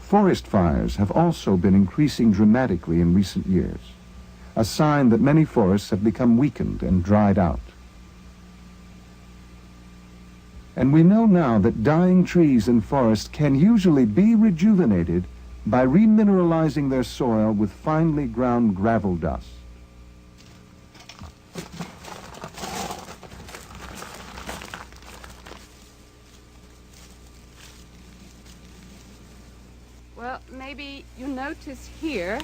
Forest fires have also been increasing dramatically in recent years, a sign that many forests have become weakened and dried out. And we know now that dying trees in forests can usually be rejuvenated by remineralizing their soil with finely ground gravel dust. Well, maybe you notice here,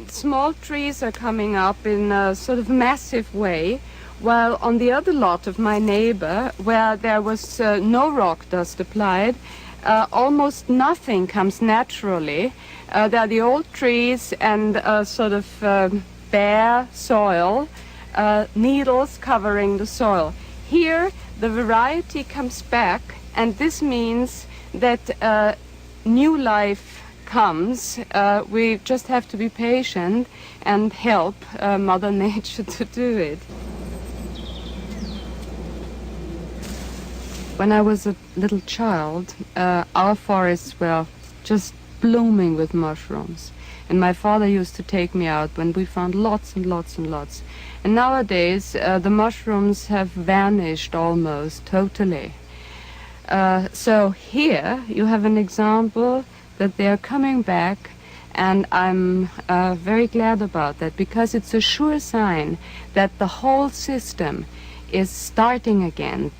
small trees are coming up in a sort of massive way, while on the other lot of my neighbor, where there was no rock dust applied, almost nothing comes naturally. There are the old trees and sort of bare soil, needles covering the soil. Here, the variety comes back, and this means that new life comes. We just have to be patient and help Mother Nature to do it. When I was a little child, our forests were just blooming with mushrooms. And my father used to take me out when we found lots and lots and lots. And nowadays, the mushrooms have vanished almost totally. So here you have an example that they're coming back, and I'm very glad about that, because it's a sure sign that the whole system is starting again.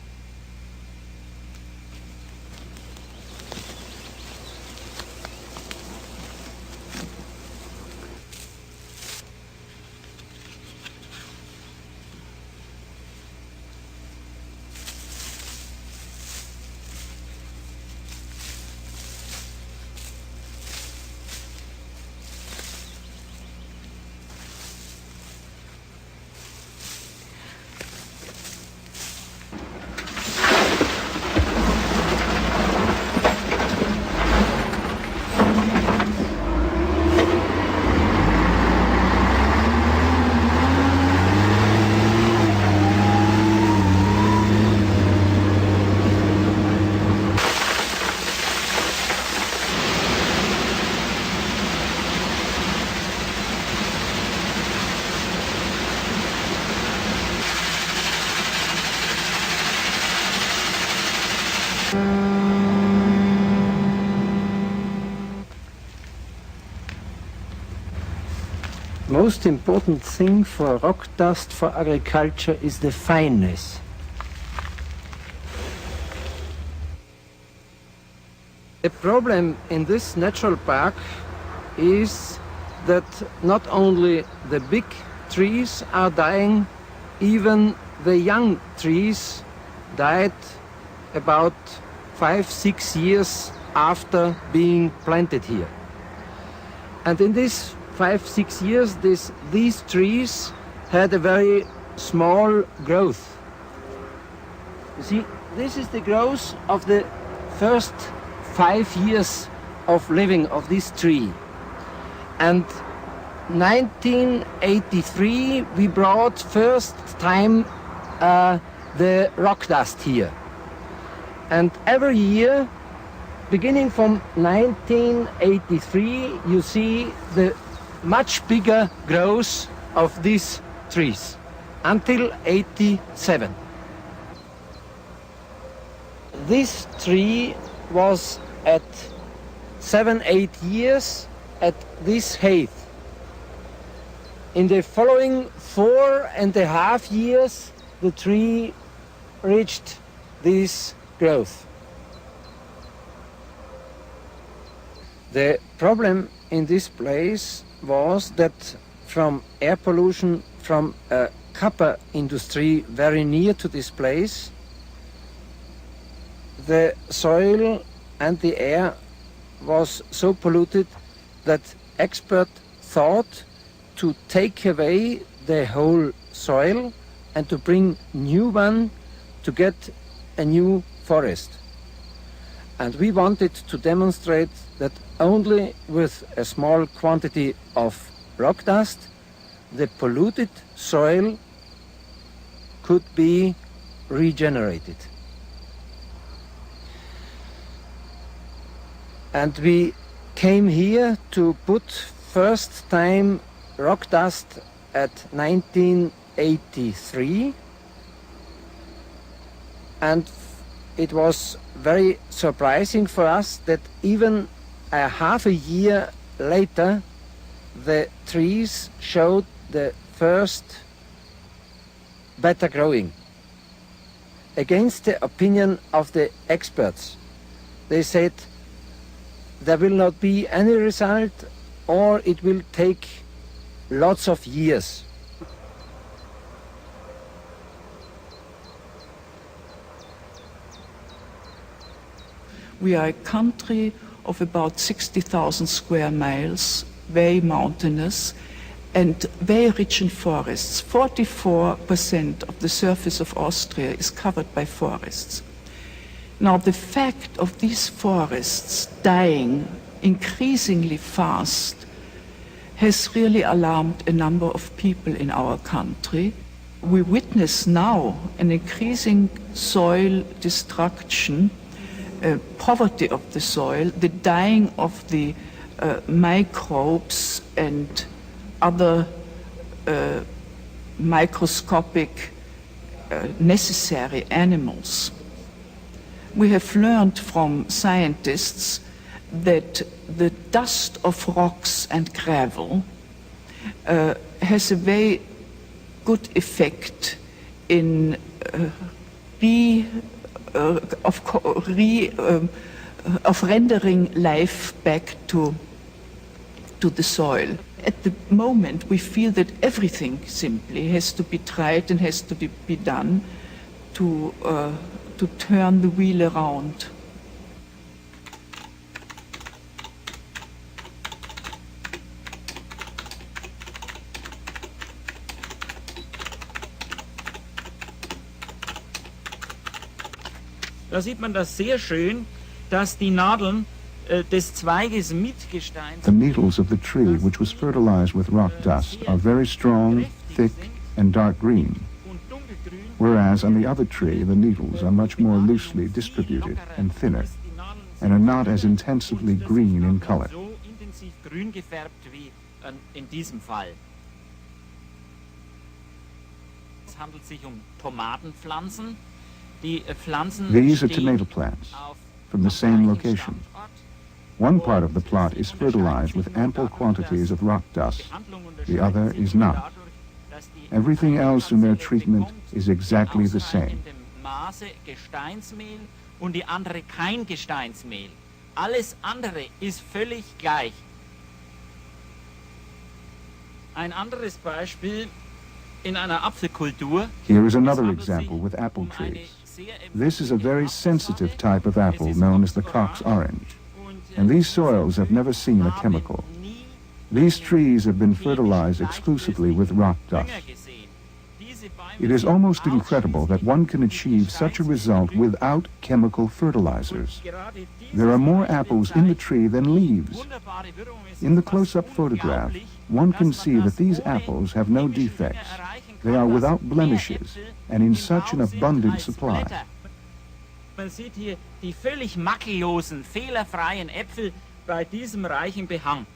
Most important thing for rock dust for agriculture is the fineness. The problem in this natural park is that not only the big trees are dying, even the young trees died about 5-6 years after being planted here. And in these 5-6 years, these trees had a very small growth. You see, this is the growth of the first 5 years of living of this tree. And 1983, we brought first time the rock dust here. And every year, beginning from 1983, you see the much bigger growth of these trees until 87. This tree was at 7-8 years at this height. In the following 4.5 years, the tree reached this growth. The problem in this place was that from air pollution from a copper industry very near to this place, the soil and the air was so polluted that experts thought to take away the whole soil and to bring new one to get a new forest. And we wanted to demonstrate that only with a small quantity of rock dust, the polluted soil could be regenerated. And we came here to put first time rock dust at 1983, and it was very surprising for us that even a half a year later the trees showed the first better growing. Against the opinion of the experts, they said there will not be any result, or it will take lots of years. We are a country of about 60,000 square miles, very mountainous and very rich in forests. 44% of the surface of Austria is covered by forests. Now, the fact of these forests dying increasingly fast has really alarmed a number of people in our country. We witness now an increasing soil destruction, poverty of the soil, the dying of the microbes and other microscopic necessary animals. We have learned from scientists that the dust of rocks and gravel has a very good effect in of rendering life back to the soil. At the moment, we feel that everything simply has to be tried and has to be done to turn the wheel around. Da sieht man das sehr schön, dass die Nadeln des Zweiges mit Gestein. The needles of the tree, which was fertilized with rock dust, are very strong, thick, and dark green, whereas on the other tree the needles are much more loosely distributed and thinner, and are not as intensively green in color. So intensiv grün gefärbt wie in diesem Fall. Es handelt sich um Tomatenpflanzen. Die Pflanzen These are stehen tomato plants auf from the same location. One part of the plot is fertilized with ample quantities of rock dust. The other is not. Everything else in their treatment is exactly the same. Maße Gesteinsmehl und die andere kein Gesteinsmehl. Alles andere ist völlig gleich. Ein anderes Beispiel in einer Apfelkultur. Here is another example with apple trees. This is a very sensitive type of apple known as the Cox orange, and these soils have never seen a chemical. These trees have been fertilized exclusively with rock dust. It is almost incredible that one can achieve such a result without chemical fertilizers. There are more apples in the tree than leaves. In the close-up photograph, one can see that these apples have no defects. They are without blemishes and in such an abundant supply. Man sieht hier die völlig makellosen, fehlerfreien Äpfel bei diesem reichen Behang.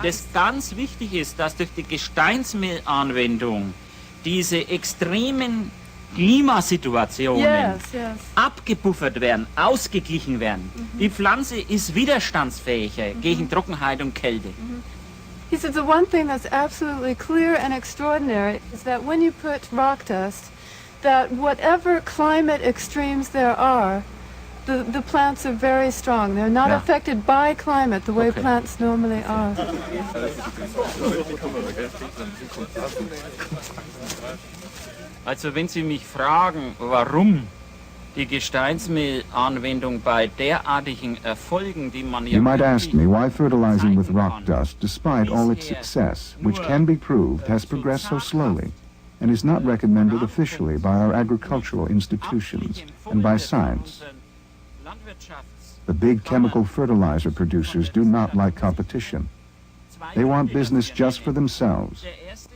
Das ganz wichtig ist, dass durch die Gesteinsmehlanwendung diese extremen Klimasituationen abgepuffert werden, ausgeglichen werden. Die Pflanze ist widerstandsfähiger gegen Trockenheit und Kälte. He said the one thing that's absolutely clear and extraordinary is that when you put rock dust, that whatever climate extremes there are, the plants are very strong. They're not affected by climate the way plants normally are. Also wenn Sie mich fragen, warum die Gesteinsmehlanwendung bei derartigen Erfolgen, die man ja You might ask me why fertilizing with rock dust, despite all its success, which can be proved, has progressed so slowly and is not recommended officially by our agricultural institutions and by science. The big chemical fertilizer producers do not like competition. They want business just for themselves. Der erste,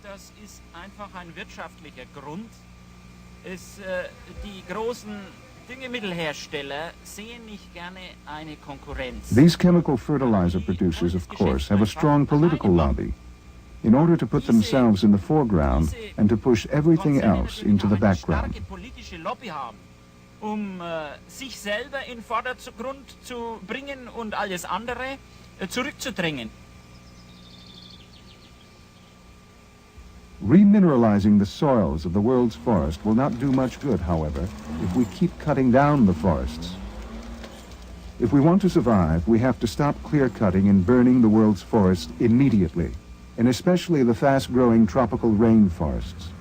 das ist einfach ein wirtschaftlicher Grund. Die großen Düngemittelhersteller sehen nicht gerne eine Konkurrenz. These chemical fertilizer producers, of course, have a strong political lobby in order to put themselves in the foreground and to push everything else into the background. Sich selber in Vordergrund zu bringen und alles andere zurückzudrängen. Remineralizing the soils of the world's forest will not do much good, however, if we keep cutting down the forests. If we want to survive, we have to stop clear-cutting and burning the world's forests immediately, and especially the fast-growing tropical rainforests.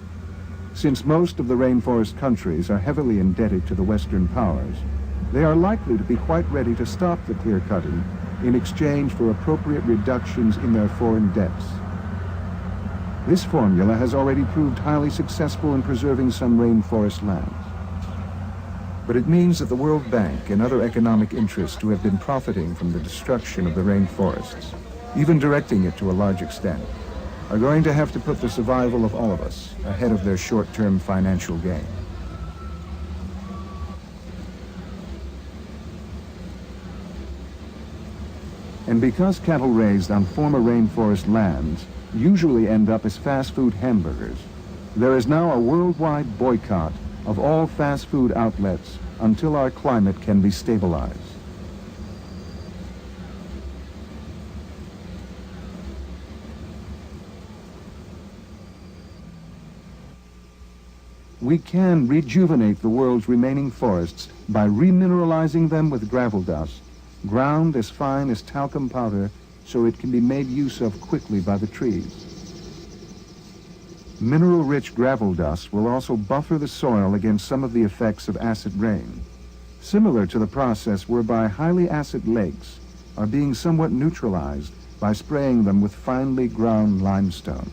Since most of the rainforest countries are heavily indebted to the Western powers, they are likely to be quite ready to stop the clear-cutting in exchange for appropriate reductions in their foreign debts. This formula has already proved highly successful in preserving some rainforest lands. But it means that the World Bank and other economic interests who have been profiting from the destruction of the rainforests, even directing it to a large extent, are going to have to put the survival of all of us ahead of their short-term financial gain. And because cattle raised on former rainforest lands usually end up as fast food hamburgers, there is now a worldwide boycott of all fast food outlets until our climate can be stabilized. We can rejuvenate the world's remaining forests by remineralizing them with gravel dust, ground as fine as talcum powder so it can be made use of quickly by the trees. Mineral-rich gravel dust will also buffer the soil against some of the effects of acid rain, similar to the process whereby highly acid lakes are being somewhat neutralized by spraying them with finely ground limestone.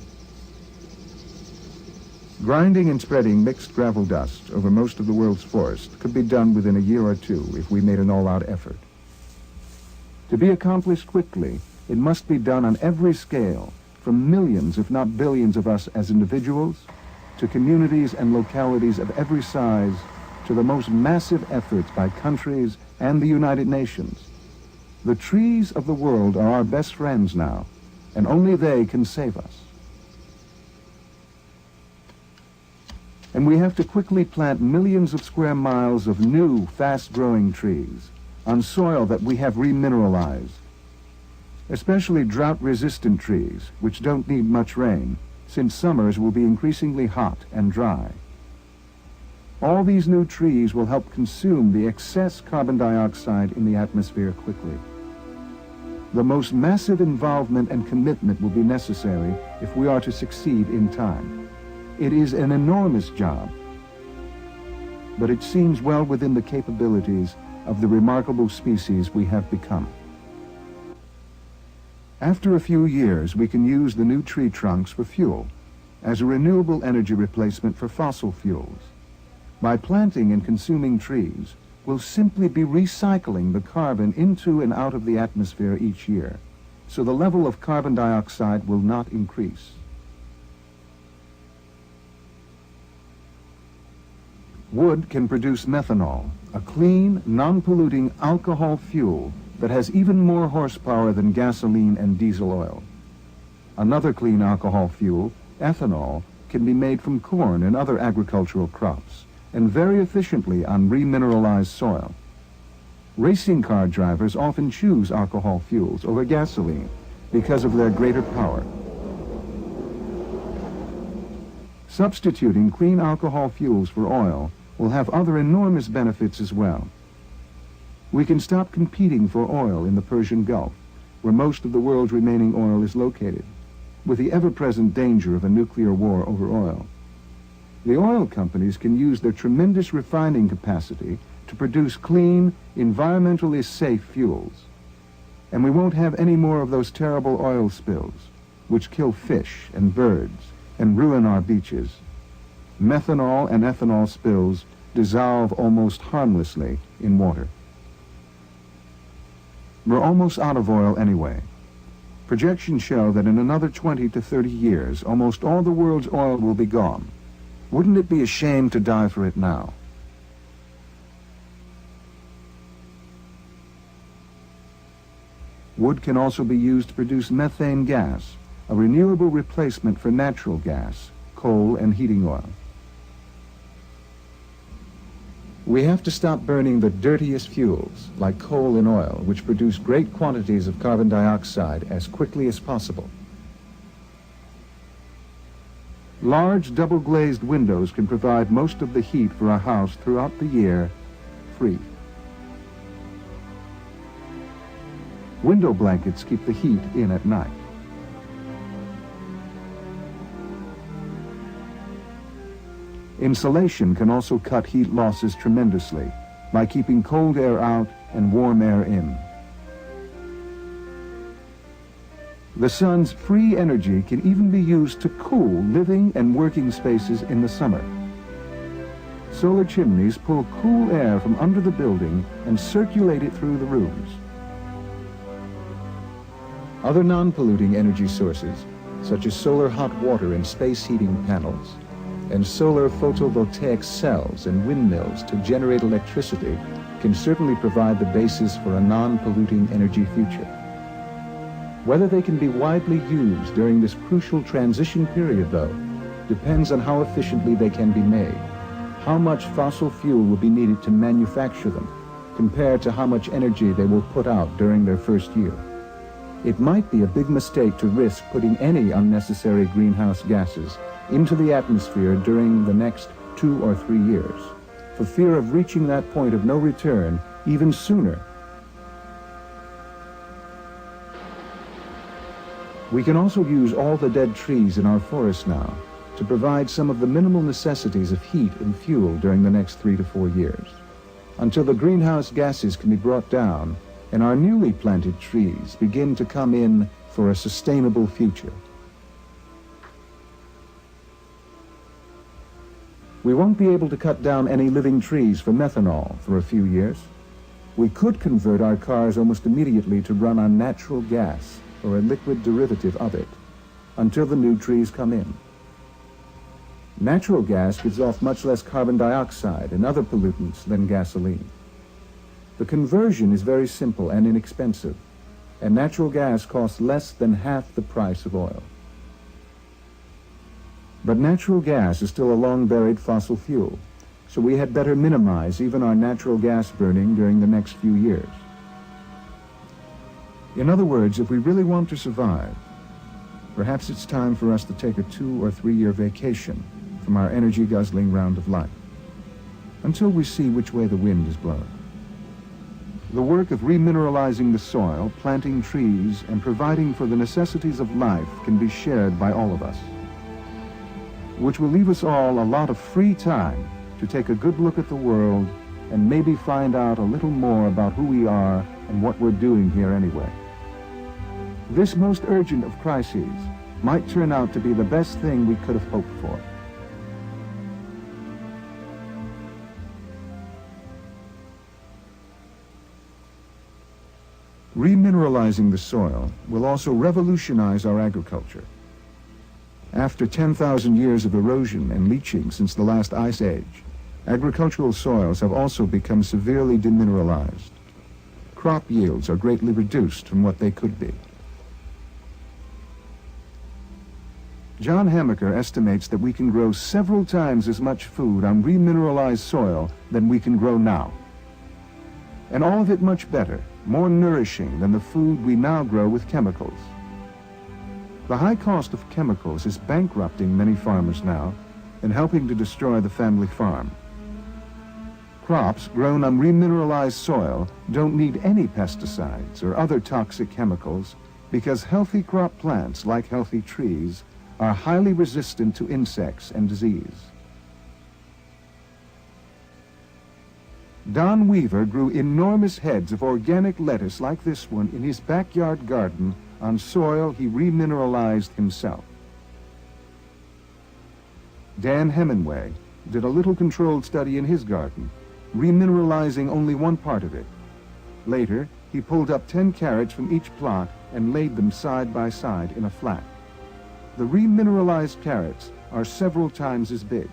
Grinding and spreading mixed gravel dust over most of the world's forest could be done within a year or two if we made an all-out effort. To be accomplished quickly, it must be done on every scale, from millions, if not billions of us as individuals, to communities and localities of every size, to the most massive efforts by countries and the United Nations. The trees of the world are our best friends now, and only they can save us. And we have to quickly plant millions of square miles of new, fast-growing trees on soil that we have remineralized, especially drought-resistant trees, which don't need much rain, since summers will be increasingly hot and dry. All these new trees will help consume the excess carbon dioxide in the atmosphere quickly. The most massive involvement and commitment will be necessary if we are to succeed in time. It is an enormous job, but it seems well within the capabilities of the remarkable species we have become. After a few years, we can use the new tree trunks for fuel, as a renewable energy replacement for fossil fuels. By planting and consuming trees, we'll simply be recycling the carbon into and out of the atmosphere each year, so the level of carbon dioxide will not increase. Wood can produce methanol, a clean, non-polluting alcohol fuel that has even more horsepower than gasoline and diesel oil. Another clean alcohol fuel, ethanol, can be made from corn and other agricultural crops, and very efficiently on remineralized soil. Racing car drivers often choose alcohol fuels over gasoline because of their greater power. Substituting clean alcohol fuels for oil will have other enormous benefits as well. We can stop competing for oil in the Persian Gulf, where most of the world's remaining oil is located, with the ever-present danger of a nuclear war over oil. The oil companies can use their tremendous refining capacity to produce clean, environmentally safe fuels. And we won't have any more of those terrible oil spills, which kill fish and birds and ruin our beaches. Methanol and ethanol spills dissolve almost harmlessly in water. We're almost out of oil anyway. Projections show that in another 20 to 30 years, almost all the world's oil will be gone. Wouldn't it be a shame to die for it now? Wood can also be used to produce methane gas, a renewable replacement for natural gas, coal, and heating oil. We have to stop burning the dirtiest fuels, like coal and oil, which produce great quantities of carbon dioxide, as quickly as possible. Large double-glazed windows can provide most of the heat for a house throughout the year, free. Window blankets keep the heat in at night. Insulation can also cut heat losses tremendously by keeping cold air out and warm air in. The sun's free energy can even be used to cool living and working spaces in the summer. Solar chimneys pull cool air from under the building and circulate it through the rooms. Other non-polluting energy sources, such as solar hot water and space heating panels, and solar photovoltaic cells and windmills to generate electricity, can certainly provide the basis for a non-polluting energy future. Whether they can be widely used during this crucial transition period, though, depends on how efficiently they can be made, how much fossil fuel will be needed to manufacture them, compared to how much energy they will put out during their first year. It might be a big mistake to risk putting any unnecessary greenhouse gases into the atmosphere during the next 2 or 3 years, for fear of reaching that point of no return even sooner. We can also use all the dead trees in our forests now to provide some of the minimal necessities of heat and fuel during the next 3 to 4 years, until the greenhouse gases can be brought down and our newly planted trees begin to come in for a sustainable future. We won't be able to cut down any living trees for methanol for a few years. We could convert our cars almost immediately to run on natural gas or a liquid derivative of it until the new trees come in. Natural gas gives off much less carbon dioxide and other pollutants than gasoline. The conversion is very simple and inexpensive, and natural gas costs less than half the price of oil. But natural gas is still a long-buried fossil fuel, so we had better minimize even our natural gas burning during the next few years. In other words, if we really want to survive, perhaps it's time for us to take a 2 or 3 year vacation from our energy-guzzling round of life, until we see which way the wind is blowing. The work of remineralizing the soil, planting trees, and providing for the necessities of life can be shared by all of us, which will leave us all a lot of free time to take a good look at the world and maybe find out a little more about who we are and what we're doing here anyway. This most urgent of crises might turn out to be the best thing we could have hoped for. Remineralizing the soil will also revolutionize our agriculture. After 10,000 years of erosion and leaching since the last ice age, agricultural soils have also become severely demineralized. Crop yields are greatly reduced from what they could be. John Hamaker estimates that we can grow several times as much food on remineralized soil than we can grow now. And all of it much better, more nourishing than the food we now grow with chemicals. The high cost of chemicals is bankrupting many farmers now and helping to destroy the family farm. Crops grown on remineralized soil don't need any pesticides or other toxic chemicals because healthy crop plants, like healthy trees, are highly resistant to insects and disease. Don Weaver grew enormous heads of organic lettuce like this one in his backyard garden on soil he remineralized himself. Dan Hemingway did a little controlled study in his garden, remineralizing only one part of it. Later, he pulled up 10 carrots from each plot and laid them side by side in a flat. The remineralized carrots are several times as big.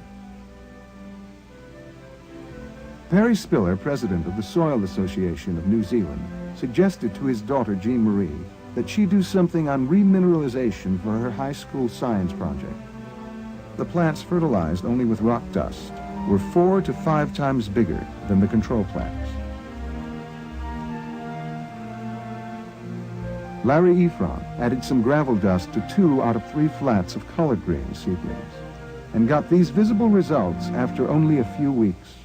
Perry Spiller, president of the Soil Association of New Zealand, suggested to his daughter Jean Marie that she do something on remineralization for her high school science project. The plants fertilized only with rock dust were 4 to 5 times bigger than the control plants. Larry Ephron added some gravel dust to 2 out of 3 flats of collard green seedlings and got these visible results after only a few weeks.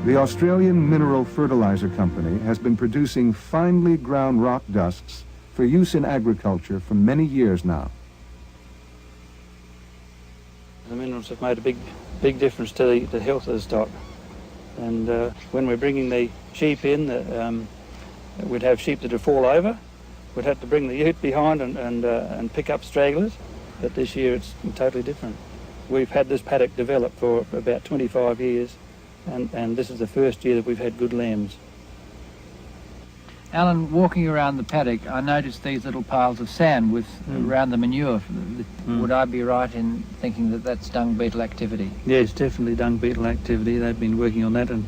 The Australian Mineral Fertilizer Company has been producing finely ground rock dusts for use in agriculture for many years now. The minerals have made a big difference to the health of the stock. And when we're bringing the sheep in, we'd have sheep that would fall over. We'd have to bring the ute behind and pick up stragglers. But this year it's totally different. We've had this paddock developed for about 25 years, and this is the first year that we've had good lambs. Alan, walking around the paddock, I noticed these little piles of sand with around the manure. Would I be right in thinking that that's dung beetle activity? Yeah, it's definitely dung beetle activity. They've been working on that, and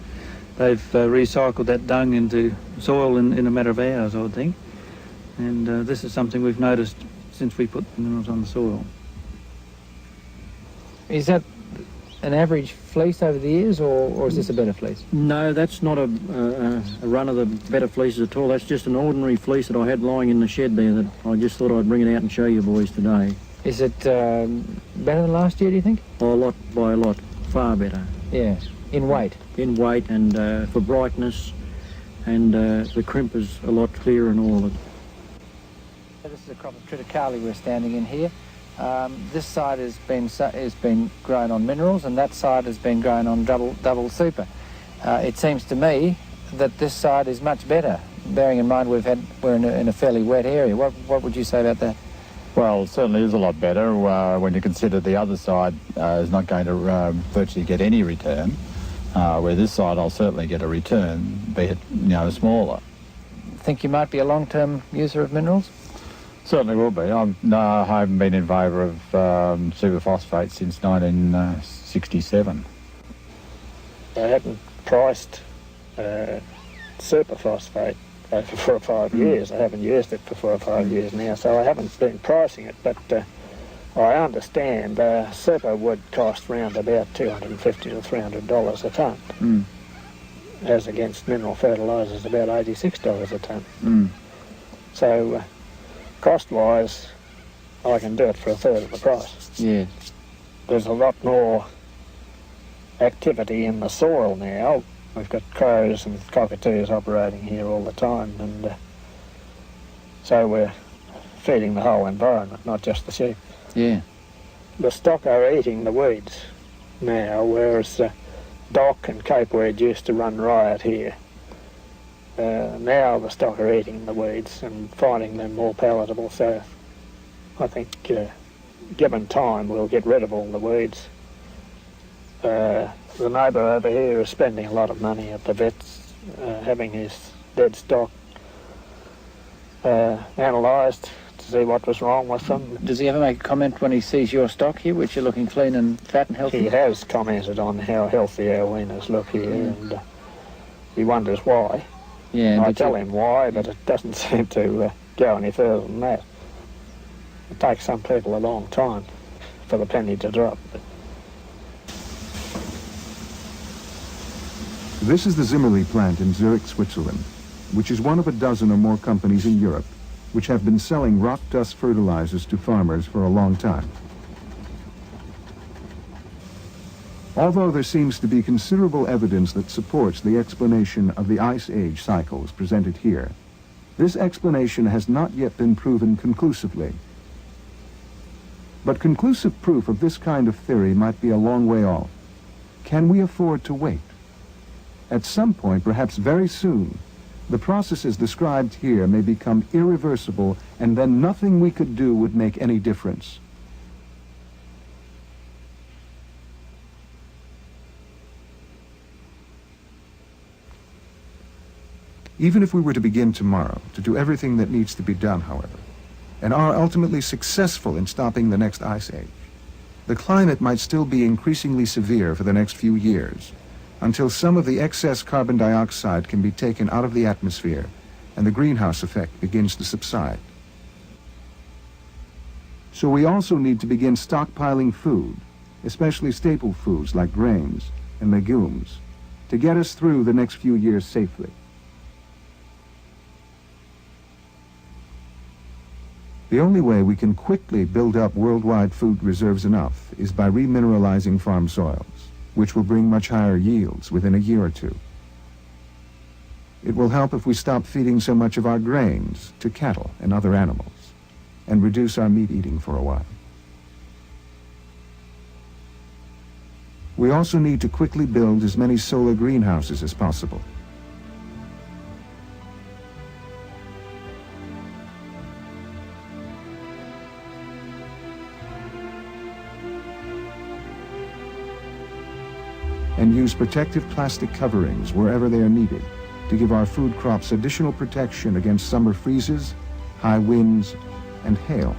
they've recycled that dung into soil in a matter of hours, I would think. And this is something we've noticed since we put the minerals on the soil. Is that an average fleece over the years, or is this a better fleece? No, that's not a run of the better fleeces at all. That's just an ordinary fleece that I had lying in the shed there that I just thought I'd bring it out and show you boys today. Is it better than last year, do you think? Oh, by a lot, far better. Yeah, in weight? In weight and for brightness, and the crimp is a lot clearer and all of it. This is a crop of triticale we're standing in here. This side has been grown on minerals, and that side has been grown on double super. It seems to me that this side is much better, bearing in mind we're in a fairly wet area. What would you say about that? Well, it certainly is a lot better when you consider the other side is not going to virtually get any return, where this side I'll certainly get a return, be it smaller. Think you might be a long-term user of minerals? Certainly will be. I haven't been in favour of superphosphate since 1967. I haven't priced superphosphate for 4 or 5 years. I haven't used it for 4 or 5 years now, so I haven't been pricing it. But I understand super would cost round about $250 to $300 a tonne, as against mineral fertilisers about $86 a tonne. So cost-wise, I can do it for a third of the price. Yeah. There's a lot more activity in the soil now. We've got crows and cockatoos operating here all the time, and so we're feeding the whole environment, not just the sheep. Yeah. The stock are eating the weeds now, whereas dock and capeweed used to run riot here. Now the stock are eating the weeds and finding them more palatable, so I think given time we'll get rid of all the weeds. The neighbour over here is spending a lot of money at the vets, having his dead stock analysed to see what was wrong with them. Does he ever make a comment when he sees your stock here, which are looking clean and fat and healthy? He has commented on how healthy our weaners look here, and he wonders why. Yeah, I tell him why, but it doesn't seem to go any further than that. It takes some people a long time for the penny to drop. This is the Zimmerli plant in Zurich, Switzerland, which is one of a dozen or more companies in Europe which have been selling rock dust fertilizers to farmers for a long time. Although there seems to be considerable evidence that supports the explanation of the Ice Age cycles presented here, this explanation has not yet been proven conclusively. But conclusive proof of this kind of theory might be a long way off. Can we afford to wait? At some point, perhaps very soon, the processes described here may become irreversible, and then nothing we could do would make any difference. Even if we were to begin tomorrow to do everything that needs to be done, however, and are ultimately successful in stopping the next ice age, the climate might still be increasingly severe for the next few years, until some of the excess carbon dioxide can be taken out of the atmosphere and the greenhouse effect begins to subside. So we also need to begin stockpiling food, especially staple foods like grains and legumes, to get us through the next few years safely. The only way we can quickly build up worldwide food reserves enough is by remineralizing farm soils, which will bring much higher yields within a year or two. It will help if we stop feeding so much of our grains to cattle and other animals, and reduce our meat eating for a while. We also need to quickly build as many solar greenhouses as possible. And use protective plastic coverings wherever they are needed to give our food crops additional protection against summer freezes, high winds, and hail.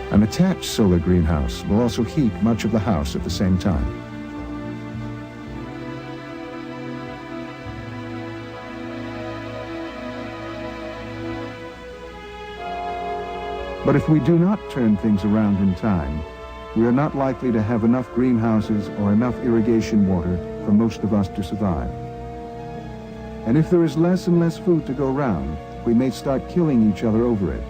An attached solar greenhouse will also heat much of the house at the same time. But if we do not turn things around in time, we are not likely to have enough greenhouses or enough irrigation water for most of us to survive. And if there is less and less food to go round, we may start killing each other over it.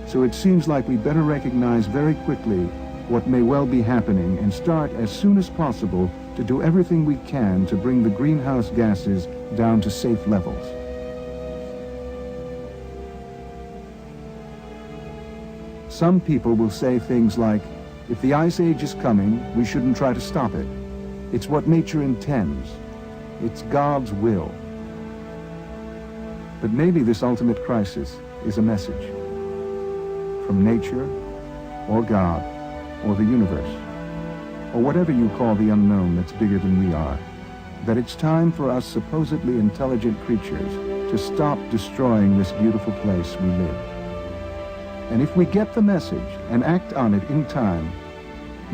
So it seems like we better recognize very quickly what may well be happening and start as soon as possible to do everything we can to bring the greenhouse gases down to safe levels. Some people will say things like, if the ice age is coming, we shouldn't try to stop it. It's what nature intends. It's God's will. But maybe this ultimate crisis is a message from nature, or God, or the universe, or whatever you call the unknown that's bigger than we are, that it's time for us supposedly intelligent creatures to stop destroying this beautiful place we live. And if we get the message and act on it in time,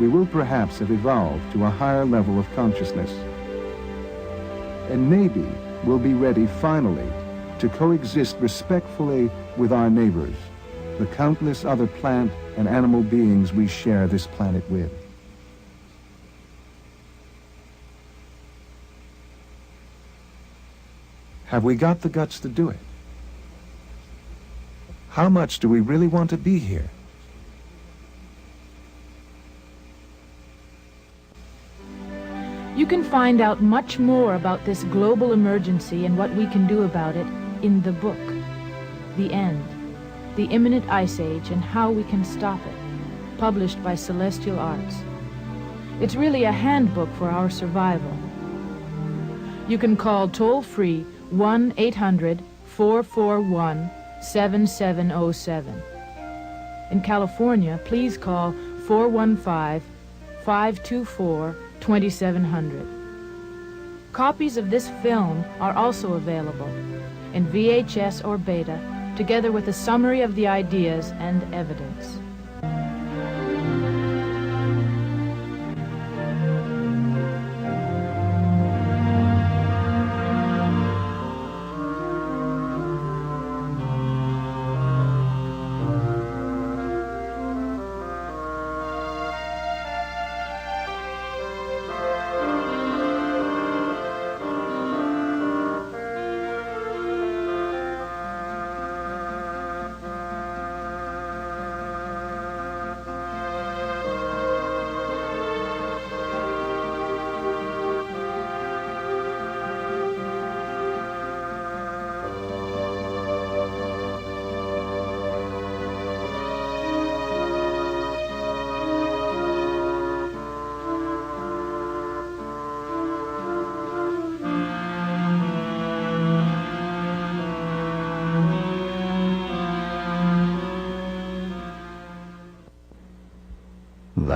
we will perhaps have evolved to a higher level of consciousness. And maybe we'll be ready finally to coexist respectfully with our neighbors, the countless other plant and animal beings we share this planet with. Have we got the guts to do it? How much do we really want to be here? You can find out much more about this global emergency and what we can do about it in the book, The End, The Imminent Ice Age and How We Can Stop It, published by Celestial Arts. It's really a handbook for our survival. You can call toll-free 1-800-441-7707. In California, please call 415-524-2700. Copies of this film are also available in VHS or beta, together with a summary of the ideas and evidence.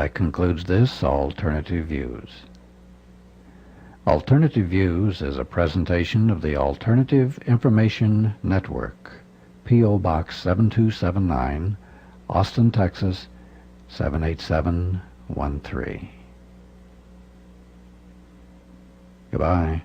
that concludes this Alternative Views. Alternative Views is a presentation of the Alternative Information Network, P.O. Box 7279, Austin, Texas 78713. Goodbye.